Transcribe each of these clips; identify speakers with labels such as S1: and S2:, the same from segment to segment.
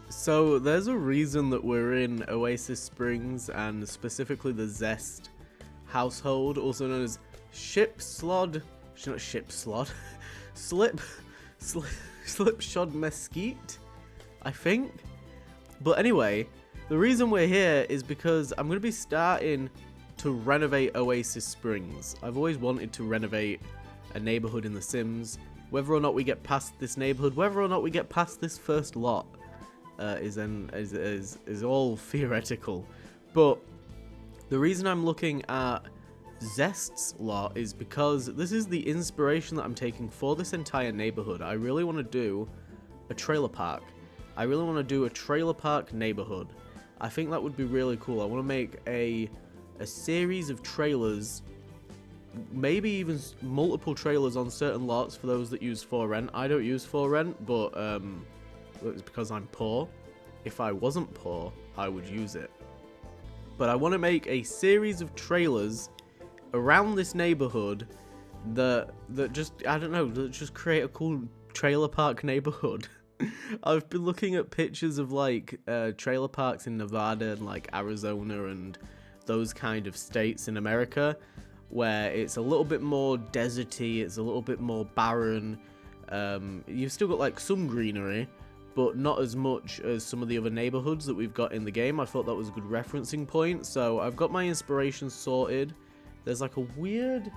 S1: So there's a reason that we're in Oasis Springs and specifically the Zest household, also known as Shipslod, not Shipslod, Slip, Slipshod Mesquite, I think. But anyway, the reason we're here is because I'm going to be starting to renovate Oasis Springs. I've always wanted to renovate a neighborhood in The Sims. Whether or not we get past this neighborhood, whether or not we get past this first lot, is all theoretical. But the reason I'm looking at Zest's lot is because this is the inspiration that I'm taking for this entire neighborhood. I really want to do a trailer park. I really want to do a trailer park neighborhood. I think that would be really cool. I want to make a series of trailers, maybe even multiple trailers on certain lots for those that use for rent. I don't use for rent, but it's because I'm poor. If I wasn't poor, I would use it. But I want to make a series of trailers around this neighborhood that just, I don't know, that just create a cool trailer park neighborhood. I've been looking at pictures of like trailer parks in Nevada and like Arizona and those kind of states in America, where it's a little bit more deserty, it's a little bit more barren. You've still got like some greenery, but not as much as some of the other neighborhoods that we've got in the game. I thought that was a good referencing point, so I've got my inspiration sorted. There's like a weird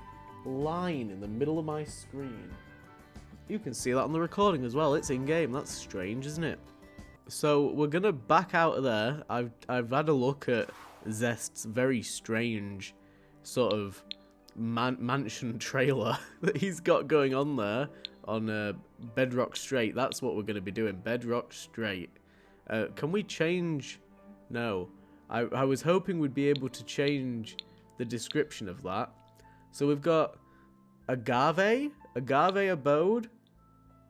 S1: line in the middle of my screen. You can see that on the recording as well. It's in-game. That's strange, isn't it? So we're going to back out of there. I've had a look at Zest's very strange sort of mansion trailer that he's got going on there on Bedrock Straight. That's what we're going to be doing. Bedrock Straight. Can we change? No. I was hoping we'd be able to change the description of that. So we've got Agave Abode,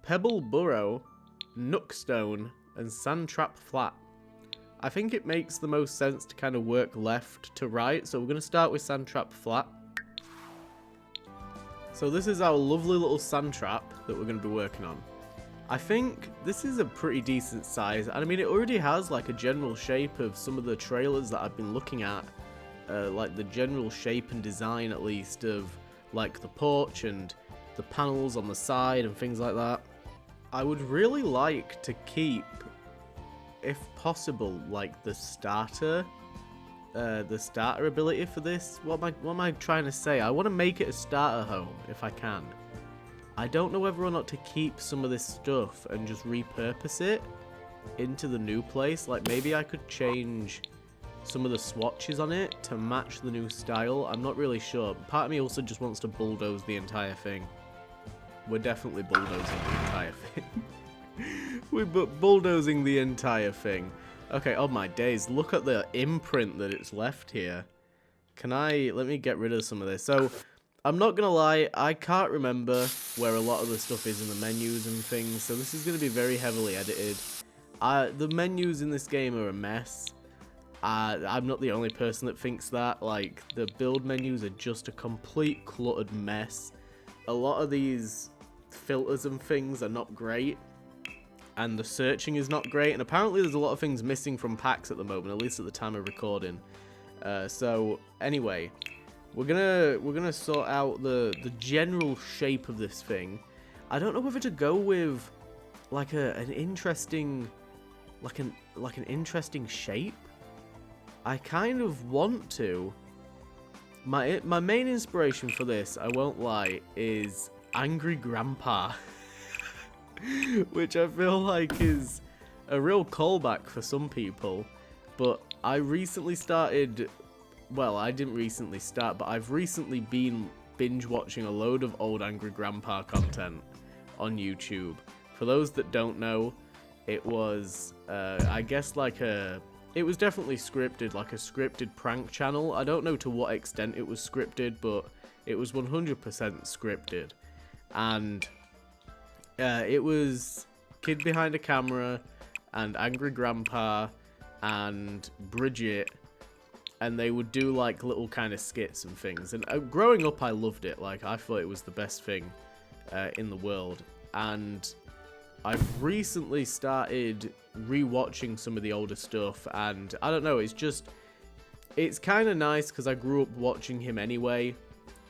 S1: Pebble Burrow, Nookstone, and Sandtrap Flat. I think it makes the most sense to kind of work left to right, so we're going to start with Sandtrap Flat. So this is our lovely little Sandtrap that we're going to be working on. I think this is a pretty decent size, and I mean it already has like a general shape of some of the trailers that I've been looking at, like the general shape and design at least of like the porch and the panels on the side and things like that. I would really like to keep, if possible, like the starter ability for this. What am I trying to say? I want to make it a starter home if I can. I don't know whether or not to keep some of this stuff and just repurpose it into the new place. Like maybe I could change some of the swatches on it to match the new style. I'm not really sure. Part of me also just wants to bulldoze the entire thing. We're definitely bulldozing the entire thing. We're bulldozing the entire thing. Okay, oh my days, look at the imprint that it's left here. Let me get rid of some of this. So, I'm not gonna lie, I can't remember where a lot of the stuff is in the menus and things, so this is gonna be very heavily edited. The menus in this game are a mess. I'm not the only person that thinks that. Like, the build menus are just a complete cluttered mess. A lot of these filters and things are not great, and the searching is not great, and apparently there's a lot of things missing from packs at the moment, at least at the time of recording. So anyway, we're gonna sort out the general shape of this thing. I don't know whether to go with like an interesting interesting shape. I kind of want to. My main inspiration for this, I won't lie, is Angry Grandpa. Which I feel like is a real callback for some people. But I recently started, well, I didn't recently start, but I've recently been binge watching a load of old Angry Grandpa content on YouTube. For those that don't know, it was, I guess it was definitely scripted, like a scripted prank channel. I don't know to what extent it was scripted, but it was 100% scripted. And it was Kid Behind a Camera and Angry Grandpa and Bridget, and they would do like little kind of skits and things. And growing up, I loved it. Like, I thought it was the best thing in the world. And I've recently started rewatching some of the older stuff, and I don't know, it's kind of nice because I grew up watching him anyway.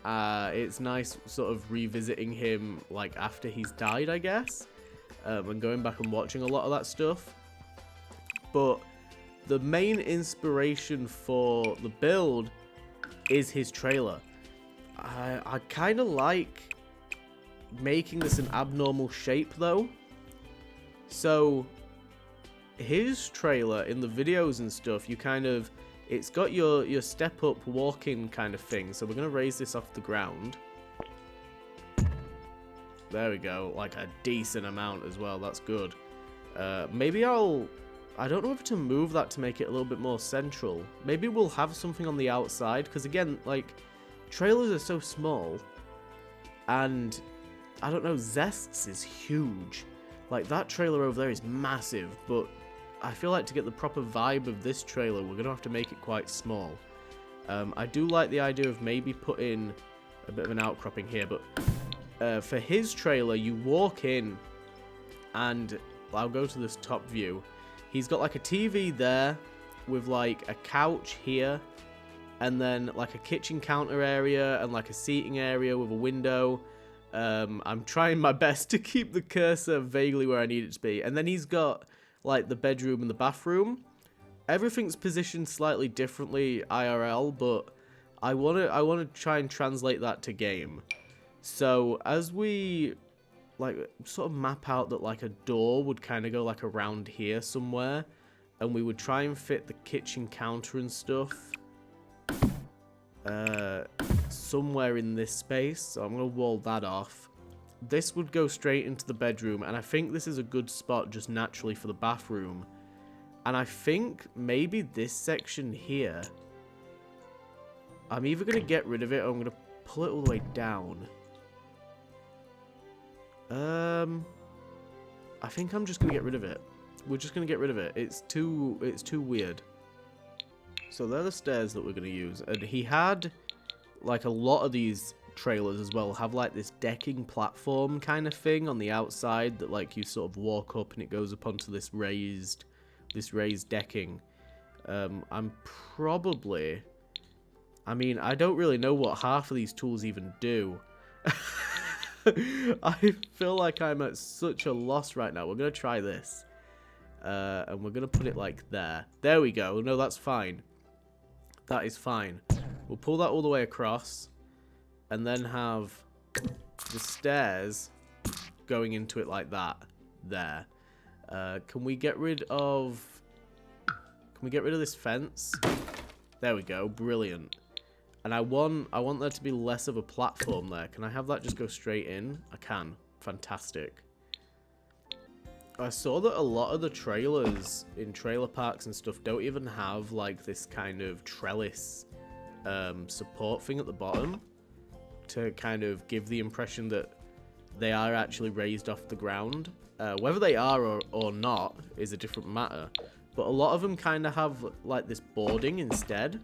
S1: It's nice sort of revisiting him like after he's died, I guess, and going back and watching a lot of that stuff. But the main inspiration for the build is his trailer. I kind of like making this an abnormal shape though. So his trailer in the videos and stuff, it's got your step up walking kind of thing. So we're going to raise this off the ground. There we go, like a decent amount as well, that's good. Maybe I don't know if to move that to make it a little bit more central. Maybe we'll have something on the outside, because again, like, trailers are so small, and I don't know, Zest's is huge. Like, that trailer over there is massive, but I feel like to get the proper vibe of this trailer, we're going to have to make it quite small. I do like the idea of maybe putting a bit of an outcropping here, but for his trailer, you walk in, and I'll go to this top view. He's got like a TV there, with like a couch here, and then like a kitchen counter area, and like a seating area with a window. I'm trying my best to keep the cursor vaguely where I need it to be. And then he's got like the bedroom and the bathroom. Everything's positioned slightly differently IRL, but I want to try and translate that to game. So as we like sort of map out that like a door would kind of go like around here somewhere, and we would try and fit the kitchen counter and stuff somewhere in this space. So I'm going to wall that off. This would go straight into the bedroom, and I think this is a good spot just naturally for the bathroom. And I think maybe this section here, I'm either going to get rid of it or I'm going to pull it all the way down. I think I'm just going to get rid of it. We're just going to get rid of it. It's too weird. So they're the stairs that we're going to use. And he had, like, a lot of these trailers as well have, like, this decking platform kind of thing on the outside that, like, you sort of walk up and it goes up onto this raised decking. I'm probably... I mean, I don't really know what half of these tools even do. I feel like I'm at such a loss right now. We're going to try this. And we're going to put it like there. There we go. No, that's fine. That is fine. We'll pull that all the way across. And then have the stairs going into it like that. There. Can we get rid of... Can we get rid of this fence? There we go. Brilliant. And I want there to be less of a platform there. Can I have that just go straight in? I can. Fantastic. I saw that a lot of the trailers in trailer parks and stuff don't even have like this kind of trellis support thing at the bottom to kind of give the impression that they are actually raised off the ground. Whether they are or not is a different matter. But a lot of them kind of have like this boarding instead.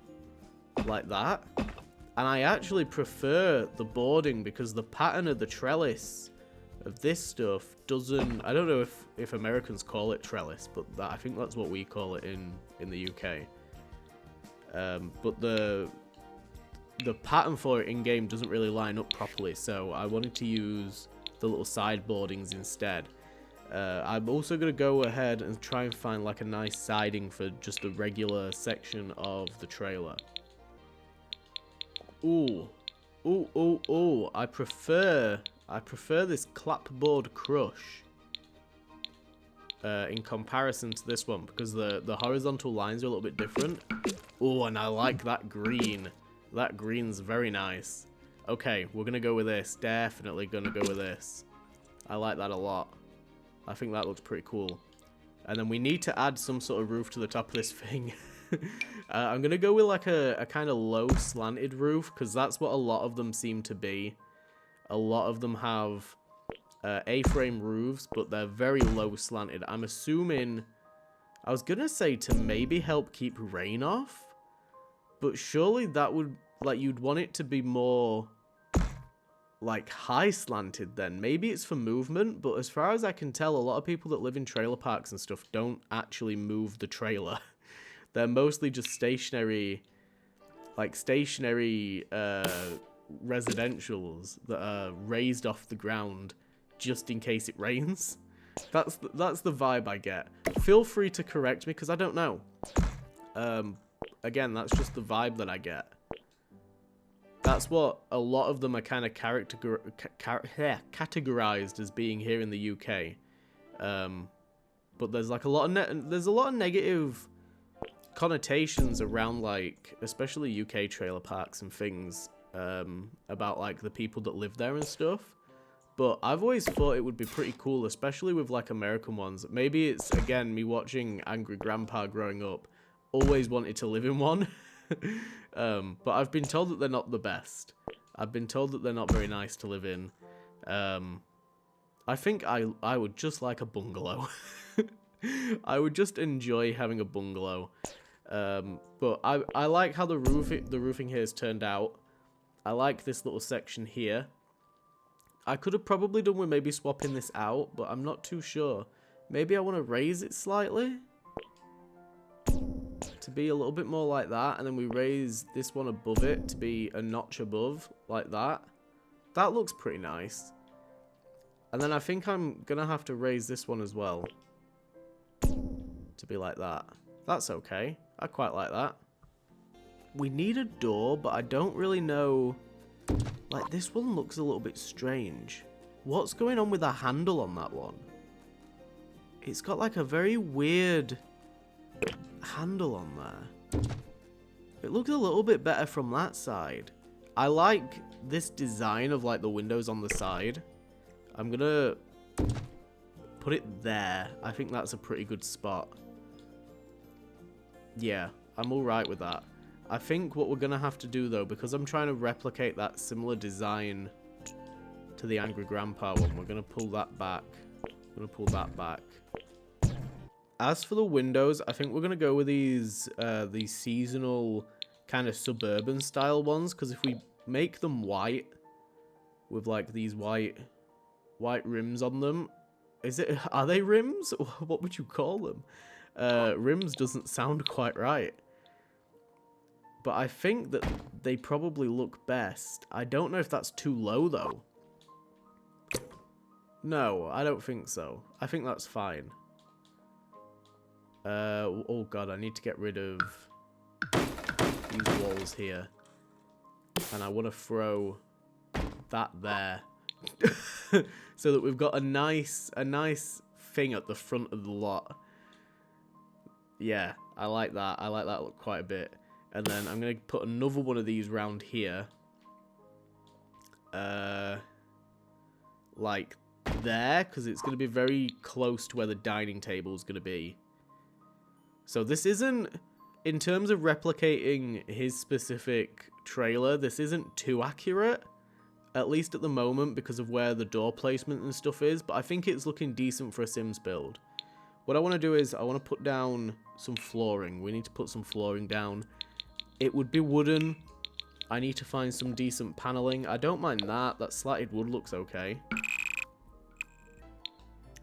S1: Like that. And I actually prefer the boarding because the pattern of the trellis of this stuff doesn't... I don't know if Americans call it trellis, but I think that's what we call it in the UK. But the pattern for it in-game doesn't really line up properly, so I wanted to use the little side boardings instead. I'm also going to go ahead and try and find like a nice siding for just a regular section of the trailer. Ooh. Ooh, ooh, ooh. I prefer this clapboard crush in comparison to this one, because the horizontal lines are a little bit different. Ooh, and I like that green. That green's very nice. Okay, we're going to go with this. Definitely going to go with this. I like that a lot. I think that looks pretty cool. And then we need to add some sort of roof to the top of this thing. I'm going to go with like a kind of low slanted roof, because that's what a lot of them seem to be. A lot of them have A-frame roofs, but they're very low slanted. I'm assuming... I was going to say to maybe help keep rain off, but surely that would... Like, you'd want it to be more... like high slanted then. Maybe it's for movement, but as far as I can tell, a lot of people that live in trailer parks and stuff don't actually move the trailer. They're mostly just stationary, like residentials that are raised off the ground just in case it rains. That's the vibe I get. Feel free to correct me because I don't know. Again, that's just the vibe that I get. That's what a lot of them are kind of categorized as being here in the UK. But there's like a lot of negative connotations around, like, especially UK trailer parks and things, about like the people that live there and stuff. But I've always thought it would be pretty cool, especially with like American ones. Maybe it's, again, me watching Angry Grandpa growing up, always wanted to live in one. But I've been told that they're not the best. I've been told that they're not very nice to live in. I think I would just like a bungalow. I would just enjoy having a bungalow. But I like how the roofing here has turned out. I like this little section here. I could have probably done with maybe swapping this out, but I'm not too sure. Maybe I want to raise it slightly to be a little bit more like that, and then we raise this one above it to be a notch above, like that. That looks pretty nice. And then I think I'm gonna have to raise this one as well to be like that. That's okay. I quite like that. We need a door, but I don't really know. Like, this one looks a little bit strange. What's going on with the handle on that one? It's got like a very weird handle on there. It looks a little bit better from that side. I like this design of like the windows on the side. I'm gonna put it there. I think that's a pretty good spot. Yeah, I'm alright with that. I think what we're gonna have to do though, because I'm trying to replicate that similar design to the Angry Grandpa one, we're gonna pull that back. I'm gonna pull that back. As for the windows, I think we're gonna go with these seasonal kind of suburban style ones, because if we make them white with like these white rims on them, are they rims? What would you call them? Rims doesn't sound quite right. But I think that they probably look best. I don't know if that's too low though. No, I don't think so. I think that's fine. Oh god, I need to get rid of these walls here. And I want to throw that there. So that we've got a nice thing at the front of the lot. Yeah, I like that. I like that look quite a bit. And then I'm going to put another one of these round here. Like there, because it's going to be very close to where the dining table is going to be. So this isn't, in terms of replicating his specific trailer, this isn't too accurate. At least at the moment, because of where the door placement and stuff is. But I think it's looking decent for a Sims build. What I want to do is, I want to put down some flooring. We need to put some flooring down. It would be wooden. I need to find some decent paneling. I don't mind that. That slatted wood looks okay.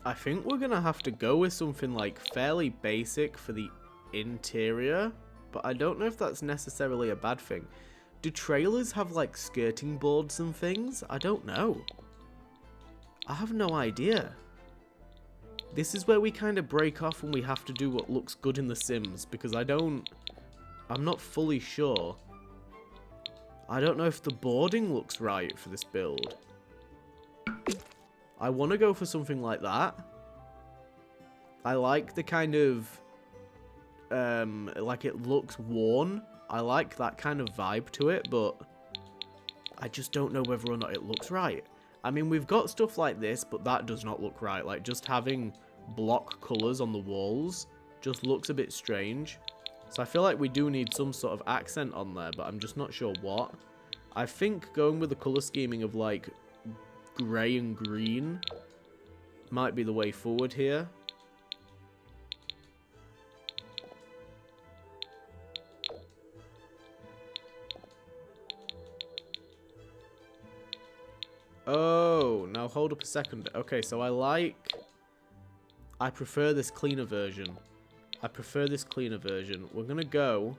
S1: I think we're going to have to go with something like fairly basic for the interior. But I don't know if that's necessarily a bad thing. Do trailers have like skirting boards and things? I don't know. I have no idea. This is where we kind of break off when we have to do what looks good in The Sims, because I'm not fully sure. I don't know if the boarding looks right for this build. I want to go for something like that. I like the kind of, like it looks worn. I like that kind of vibe to it, but I just don't know whether or not it looks right. I mean, we've got stuff like this, but that does not look right. Like, just having block colours on the walls just looks a bit strange. So I feel like we do need some sort of accent on there, but I'm just not sure what. I think going with the colour scheming of, like, grey and green might be the way forward here. Oh, now hold up a second. Okay, so I prefer this cleaner version. We're gonna go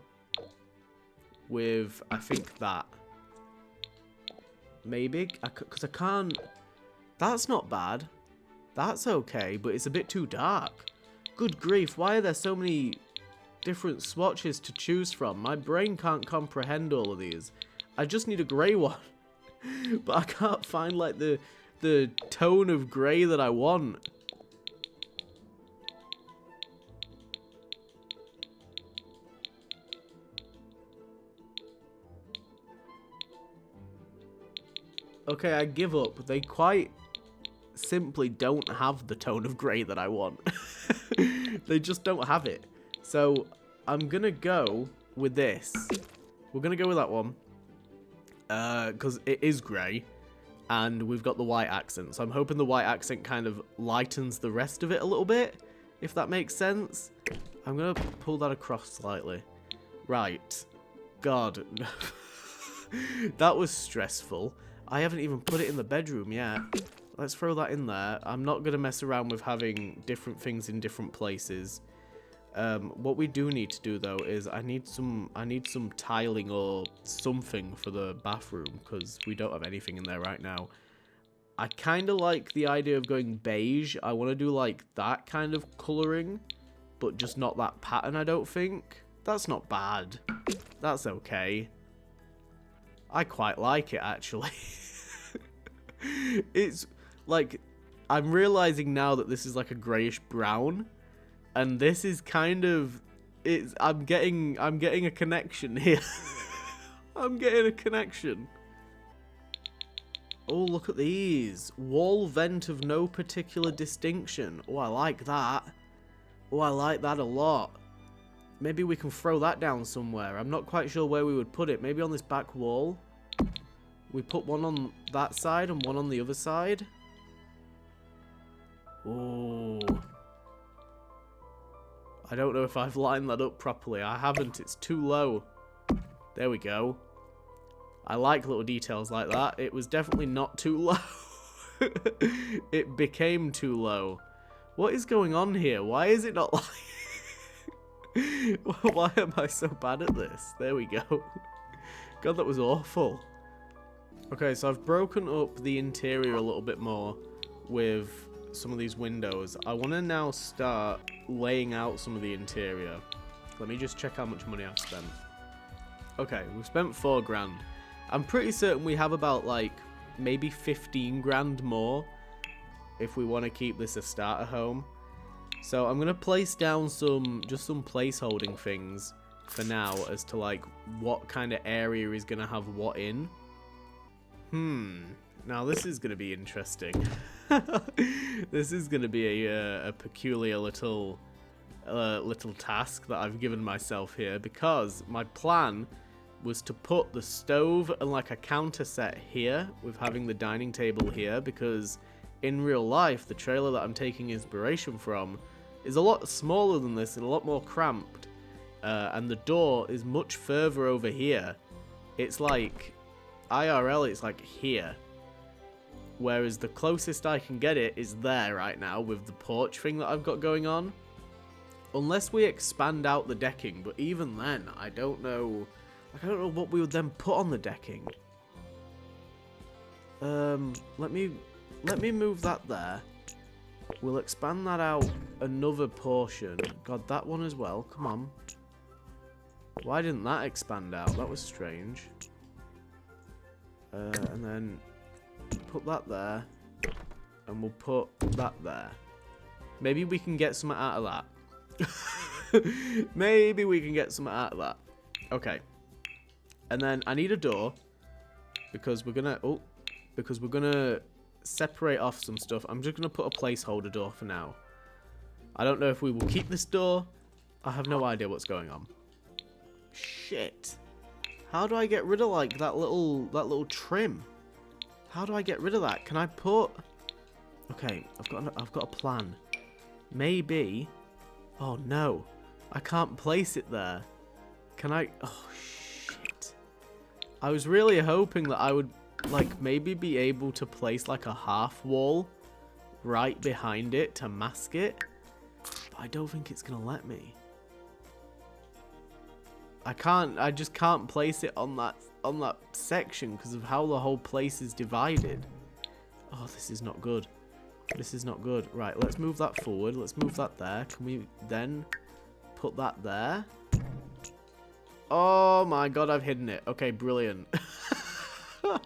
S1: with, I think that. Maybe, because I can't. That's not bad. That's okay, but it's a bit too dark. Good grief, why are there so many different swatches to choose from? My brain can't comprehend all of these. I just need a grey one. But I can't find, like, the tone of grey that I want. Okay, I give up. They quite simply don't have the tone of grey that I want. They just don't have it. So, I'm gonna go with this. We're gonna go with that one. Because it is grey. And we've got the white accent. So I'm hoping the white accent kind of lightens the rest of it a little bit. If that makes sense. I'm gonna pull that across slightly. Right. God. That was stressful. I haven't even put it in the bedroom yet. Let's throw that in there. I'm not going to mess around with having different things in different places. What we do need to do, though, is I need some tiling or something for the bathroom, because we don't have anything in there right now. I kind of like the idea of going beige. I want to do, like, that kind of colouring, but just not that pattern, I don't think. That's not bad. That's okay. I quite like it, actually. It's like, I'm realizing now that this is like a grayish brown, and this is kind of, I'm getting a connection here. I'm getting a connection. Oh, look at these. Wall vent of no particular distinction. Oh, I like that. Oh, I like that a lot. Maybe we can throw that down somewhere. I'm not quite sure where we would put it. Maybe on this back wall. We put one on that side and one on the other side. Oh. I don't know if I've lined that up properly. I haven't. It's too low. There we go. I like little details like that. It was definitely not too low. It became too low. What is going on here? Why is it not like... Why am I so bad at this? There we go. God, that was awful. Okay, so I've broken up the interior a little bit more with some of these windows. I want to now start laying out some of the interior. Let me just check how much money I've spent. Okay, we've spent 4 grand. I'm pretty certain we have about, like, maybe 15 grand more if we want to keep this a starter home. So I'm going to place down some placeholding things for now as to, like, what kind of area is going to have what in. Now this is going to be interesting. This is going to be a peculiar little task that I've given myself here, because my plan was to put the stove and like a counter set here with having the dining table here, because in real life the trailer that I'm taking inspiration from is a lot smaller than this and a lot more cramped, and the door is much further over here. It's like IRL, it's like here, whereas the closest I can get it is there right now with the porch thing that I've got going on, unless we expand out the decking. But even then, I don't know what we would then put on the decking. Let me move that there. We'll expand that out another portion. God, that one as well. Come on. Why didn't that expand out? That was strange. And then put that there. And we'll put that there. Maybe we can get something out of that. Maybe we can get something out of that. Okay. And then I need a door. Because we're gonna separate off some stuff. I'm just gonna put a placeholder door for now. I don't know if we will keep this door. I have no idea what's going on. Shit. How do I get rid of like that little trim? How do I get rid of that? Can I put... Okay, I've got a plan. Maybe... Oh no. I can't place it there. Can I... Oh shit. I was really hoping that I would like, maybe be able to place, like, a half wall right behind it to mask it. But I don't think it's going to let me. I just can't place it on that section because of how the whole place is divided. Oh, this is not good. This is not good. Right, let's move that forward. Let's move that there. Can we then put that there? Oh my god, I've hidden it. Okay, brilliant.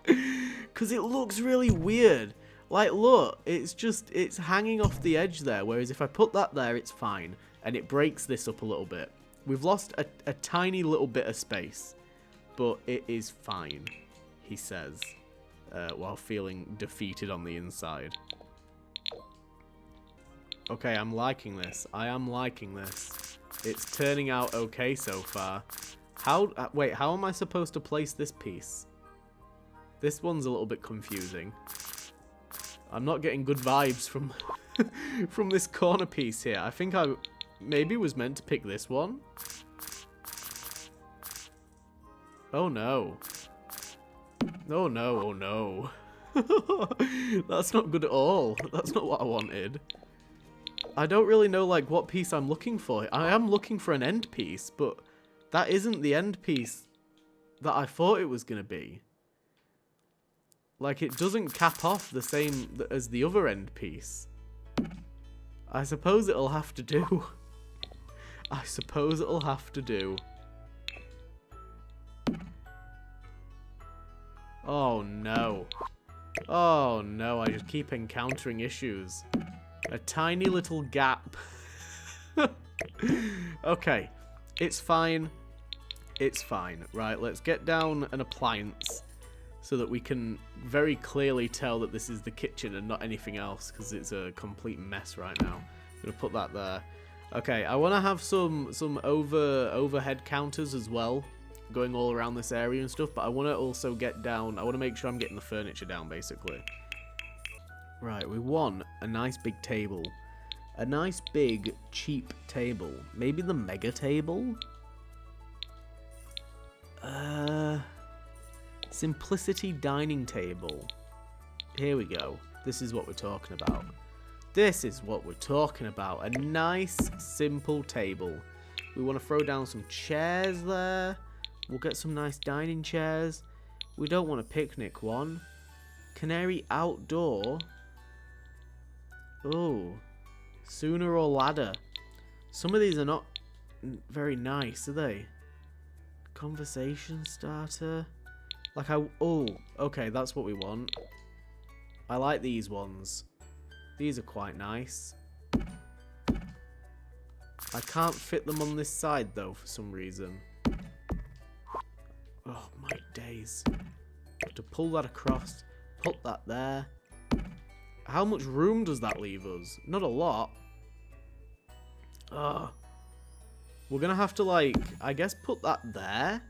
S1: Because it looks really weird. Like, look, it's hanging off the edge there. Whereas if I put that there, it's fine. And it breaks this up a little bit. We've lost a tiny little bit of space. But it is fine, he says. While feeling defeated on the inside. Okay, I'm liking this. I am liking this. It's turning out okay so far. Wait, how am I supposed to place this piece? This one's a little bit confusing. I'm not getting good vibes from from this corner piece here. I think I maybe was meant to pick this one. Oh no. Oh no, oh no. That's not good at all. That's not what I wanted. I don't really know, like, what piece I'm looking for. I am looking for an end piece, but that isn't the end piece that I thought it was going to be. Like, it doesn't cap off the same as the other end piece. I suppose it'll have to do. I suppose it'll have to do. Oh no. Oh no, I just keep encountering issues. A tiny little gap. Okay, it's fine. It's fine. Right, let's get down an appliance so that we can very clearly tell that this is the kitchen and not anything else, because it's a complete mess right now. I'm going to put that there. Okay, I want to have some overhead counters as well, going all around this area and stuff, but I want to also get down, I want to make sure I'm getting the furniture down, basically. Right, we want a nice big table. A nice big, cheap table. Maybe the mega table? Simplicity dining table. Here we go. This is what we're talking about. This is what we're talking about. A nice, simple table. We want to throw down some chairs there. We'll get some nice dining chairs. We don't want a picnic one. Canary outdoor. Oh. Sooner or ladder. Some of these are not very nice, are they? Conversation starter. Like oh, okay, that's what we want. I like these ones. These are quite nice. I can't fit them on this side though for some reason. Oh my days. Have to pull that across, put that there. How much room does that leave us? Not a lot. Ugh. We're gonna have to, like, I guess put that there.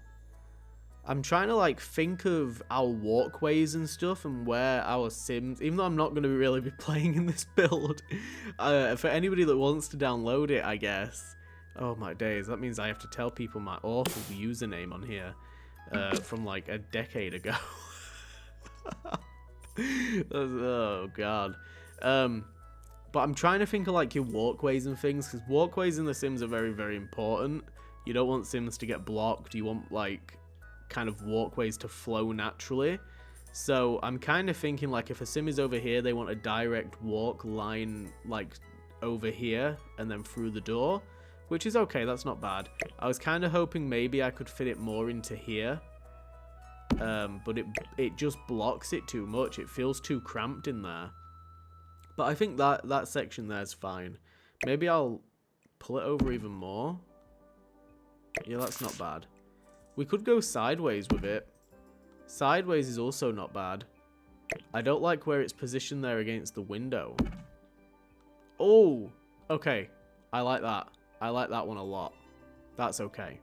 S1: I'm trying to, like, think of our walkways and stuff and where our Sims, even though I'm not gonna really be playing in this build, for anybody that wants to download it, I guess. Oh my days, that means I have to tell people my awful username on here from like a decade ago. Oh god. But I'm trying to think of like your walkways and things, because walkways in The Sims are very, very important. You don't want Sims to get blocked. You want like kind of walkways to flow naturally. So I'm kind of thinking like if a Sim is over here, they want a direct walk line like over here and then through the door, which is okay. That's not bad. I was kind of hoping maybe I could fit it more into here. But it just blocks it too much. It feels too cramped in there. But I think that section there is fine. Maybe I'll pull it over even more. Yeah, that's not bad. We could go sideways with it. Sideways is also not bad. I don't like where it's positioned there against the window. Oh, okay. I like that. I like that one a lot. That's okay.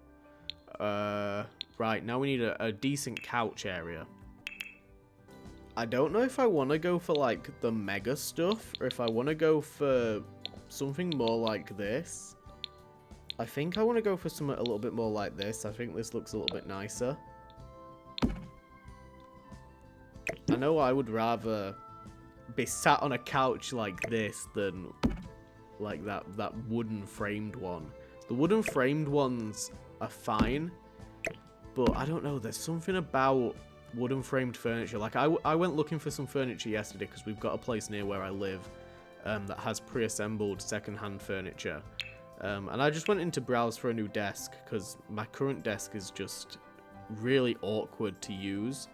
S1: Right, now we need a decent couch area. I don't know if I want to go for, like, the mega stuff, or if I want to go for something more like this. I think I want to go for something a little bit more like this. I think this looks a little bit nicer. know I would rather be sat on a couch like this than like that wooden framed one. The wooden framed ones are fine, but I don't know, there's something about wooden framed furniture. Like I went looking for some furniture yesterday because we've got a place near where I live that has pre-assembled second-hand furniture. And I just went in to browse for a new desk because my current desk is just really awkward to use.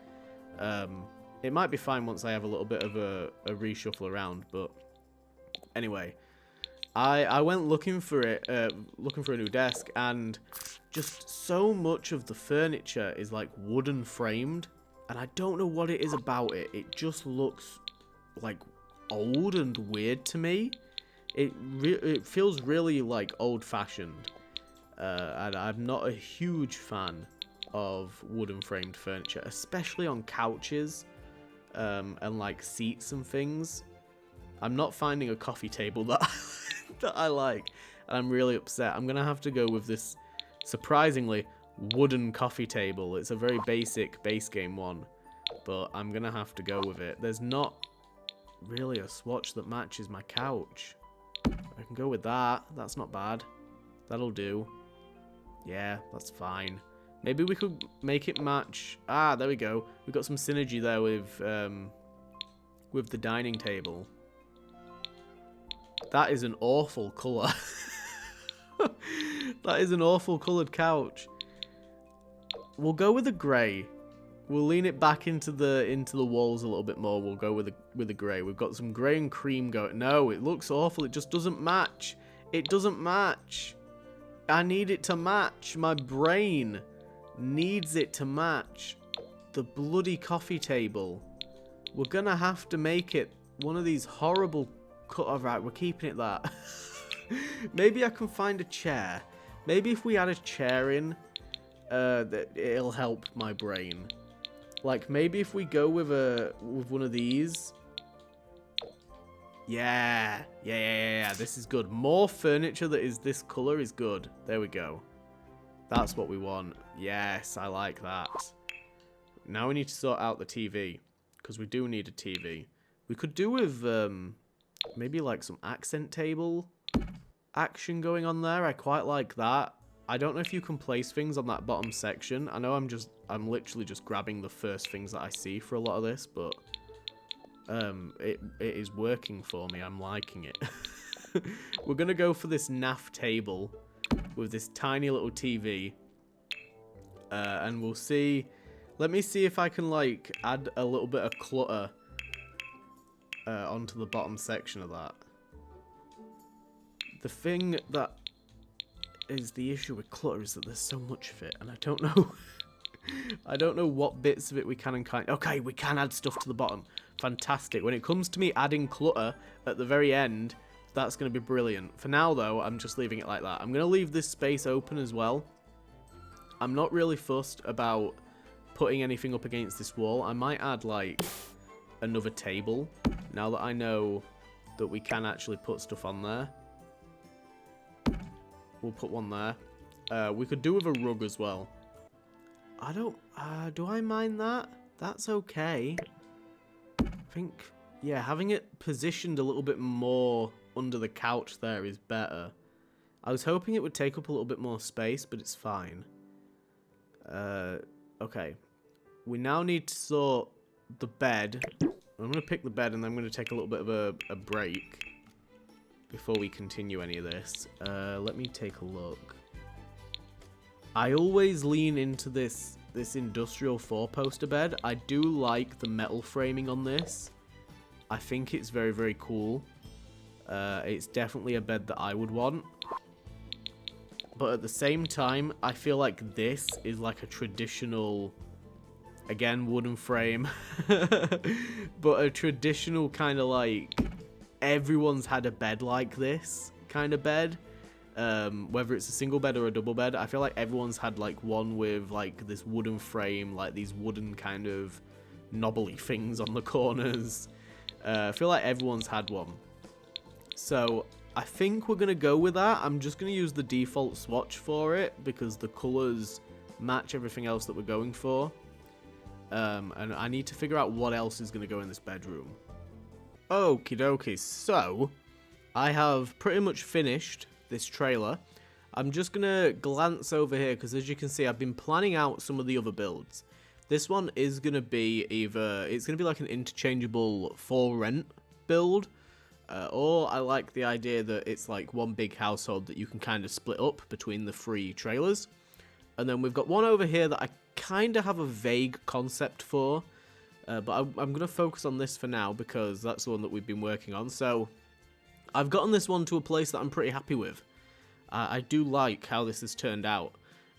S1: It might be fine once I have a little bit of a reshuffle around, but anyway, I went looking for a new desk, and just so much of the furniture is like wooden framed, and I don't know what it is about it. It just looks like old and weird to me. It feels really like old-fashioned, and I'm not a huge fan of wooden framed furniture, especially on couches and like seats and things. I'm not finding a coffee table that that I like, and I'm really upset. I'm gonna have to go with this surprisingly wooden coffee table. It's a very basic base game one, but I'm gonna have to go with it. There's not really a swatch that matches my couch. I can go with that. That's not bad. That'll do. Yeah, that's fine. Maybe we could make it match. Ah, there we go. We've got some synergy there with the dining table. That is an awful colour. That is an awful coloured couch. We'll go with the grey. We'll lean it back into the walls a little bit more. We'll go with the grey. We've got some grey and cream going. No, it looks awful. It just doesn't match. It doesn't match. I need it to match. My brain needs it to match the bloody coffee table. We're gonna have to make it one of these horrible Alright, we're keeping it that. Maybe I can find a chair. Maybe if we add a chair in, that it'll help my brain. Like maybe if we go with one of these. Yeah. This is good. More furniture that is this color is good. There we go. That's what we want. Yes, I like that. Now we need to sort out the TV, because we do need a TV. We could do with maybe like some accent table action going on there. I quite like that. I don't know if you can place things on that bottom section. I know I'm literally just grabbing the first things that I see for a lot of this, but it is working for me. I'm liking it. We're gonna go for this naff table with this tiny little TV, and we'll see. Let me see if I can like add a little bit of clutter onto the bottom section of that. The thing that is the issue with clutter is that there's so much of it, and I don't know I don't know what bits of it we can and can't. Okay, we can add stuff to the bottom. Fantastic. When it comes to me adding clutter at the very end, that's going to be brilliant. For now though, I'm just leaving it like that. I'm going to leave this space open as well. I'm not really fussed about putting anything up against this wall. I might add like another table now that I know that we can actually put stuff on there. We'll put one there. We could do with a rug as well. I don't... do I mind that? That's okay. I think... yeah, having it positioned a little bit more under the couch there is better. I was hoping it would take up a little bit more space, but it's fine. Okay. We now need to sort the bed. I'm going to pick the bed, and then I'm going to take a little bit of a break before we continue any of this. Let me take a look. I always lean into this industrial 4-poster bed. I do like the metal framing on this. I think it's very, very cool. It's definitely a bed that I would want. But at the same time, I feel like this is like a traditional, again, wooden frame. But a traditional kind of like, everyone's had a bed like this kind of bed. Whether it's a single bed or a double bed, I feel like everyone's had like one with like this wooden frame, like these wooden kind of knobbly things on the corners. I feel like everyone's had one. So I think we're going to go with that. I'm just going to use the default swatch for it because the colours match everything else that we're going for. And I need to figure out what else is going to go in this bedroom. Okie dokie, so I have pretty much finished this trailer. I'm just going to glance over here because as you can see I've been planning out some of the other builds. This one is going to be it's going to be like an interchangeable for rent build. Or I like the idea that it's like one big household that you can kind of split up between the 3 trailers. And then we've got one over here that I kind of have a vague concept for. But I'm going to focus on this for now because that's the one that we've been working on. So I've gotten this one to a place that I'm pretty happy with. I do like how this has turned out.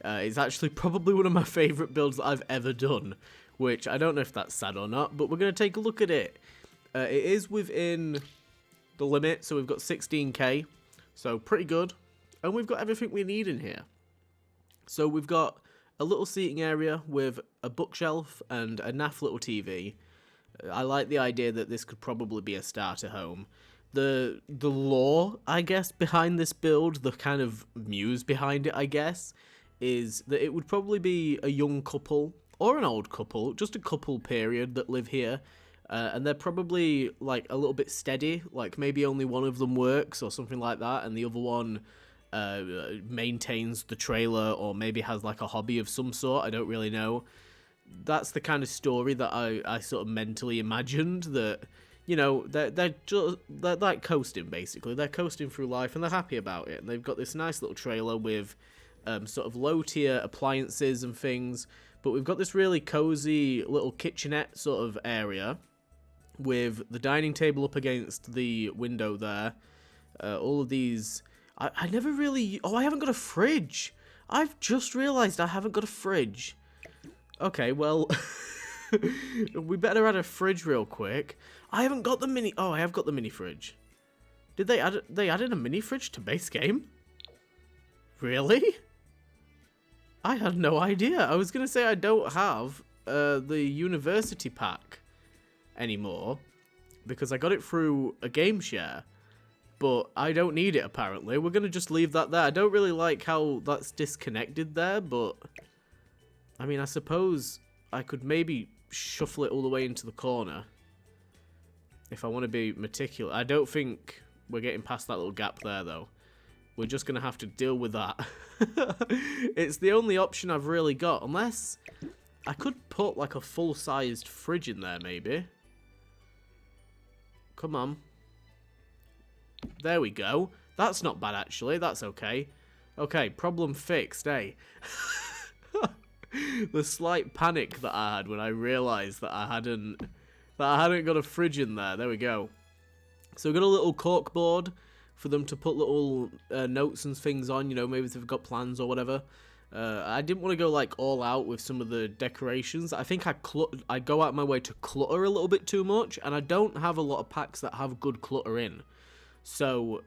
S1: It's actually probably one of my favourite builds that I've ever done. Which I don't know if that's sad or not, but we're going to take a look at it. It is within the limit, so we've got 16k, so pretty good, and we've got everything we need in here. So we've got a little seating area with a bookshelf and a naff little TV. I like the idea that this could probably be a starter home. The lore, I guess, behind this build, the kind of muse behind it, I guess, is that it would probably be a young couple or an old couple, just a couple period that live here. And they're probably like a little bit steady, like maybe only one of them works or something like that, and the other one maintains the trailer or maybe has like a hobby of some sort. I don't really know. That's the kind of story that I sort of mentally imagined, that, you know, they're like coasting basically. They're coasting through life and they're happy about it. And they've got this nice little trailer with sort of low tier appliances and things, but we've got this really cozy little kitchenette sort of area with the dining table up against the window there. All of these... I never really... Oh, I haven't got a fridge! I've just realised I haven't got a fridge. Okay, well... we better add a fridge real quick. I haven't got the mini... Oh, I have got the mini fridge. Did they add... They added a mini fridge to base game? Really? I had no idea. I was going to say I don't have the university pack anymore because I got it through a game share, but I don't need it apparently. We're going to just leave that there. I don't really like how that's disconnected there, but I mean, I suppose I could maybe shuffle it all the way into the corner if I want to be meticulous. I don't think we're getting past that little gap there though. We're just going to have to deal with that. It's the only option I've really got, unless I could put like a full-sized fridge in there maybe. Come on. There we go. That's not bad, actually. That's okay. Okay, problem fixed, eh? The slight panic that I had when I realised that I hadn't got a fridge in there. There we go. So we've got a little cork board for them to put little notes and things on. You know, maybe if they've got plans or whatever. I didn't want to go like all out with some of the decorations. I think I go out my way to clutter a little bit too much, and I don't have a lot of packs that have good clutter in. So,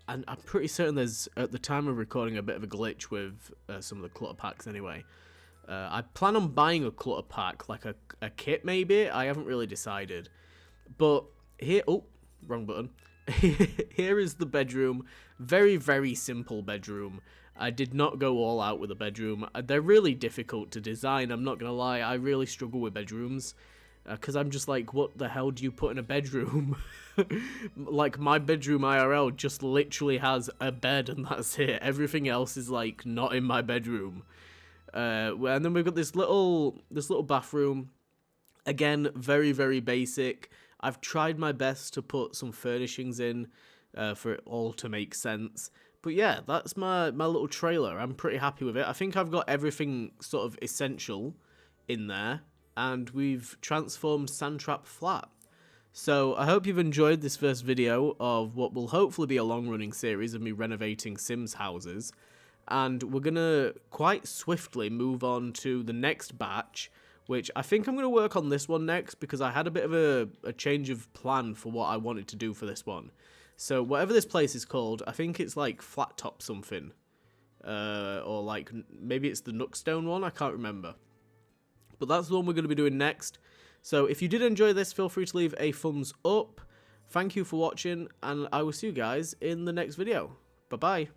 S1: and I'm pretty certain there's, at the time of recording, a bit of a glitch with some of the clutter packs anyway. I plan on buying a clutter pack, like a kit maybe. I haven't really decided. But here, oh, wrong button. Here is the bedroom. Very, very simple bedroom. I did not go all out with a bedroom. They're really difficult to design, I'm not going to lie. I really struggle with bedrooms. Because I'm just like, what the hell do you put in a bedroom? Like, my bedroom IRL just literally has a bed and that's it. Everything else is, like, not in my bedroom. And then we've got this little bathroom. Again, very, very basic. I've tried my best to put some furnishings in for it all to make sense. But yeah, that's my little trailer. I'm pretty happy with it. I think I've got everything sort of essential in there. And we've transformed Sandtrap flat. So I hope you've enjoyed this first video of what will hopefully be a long-running series of me renovating Sims houses. And we're going to quite swiftly move on to the next batch, which I think I'm going to work on this one next because I had a bit of a change of plan for what I wanted to do for this one. So whatever this place is called, I think it's like Flat Top something. Or like, maybe it's the Nookstone one, I can't remember. But that's the one we're going to be doing next. So if you did enjoy this, feel free to leave a thumbs up. Thank you for watching, and I will see you guys in the next video. Bye-bye.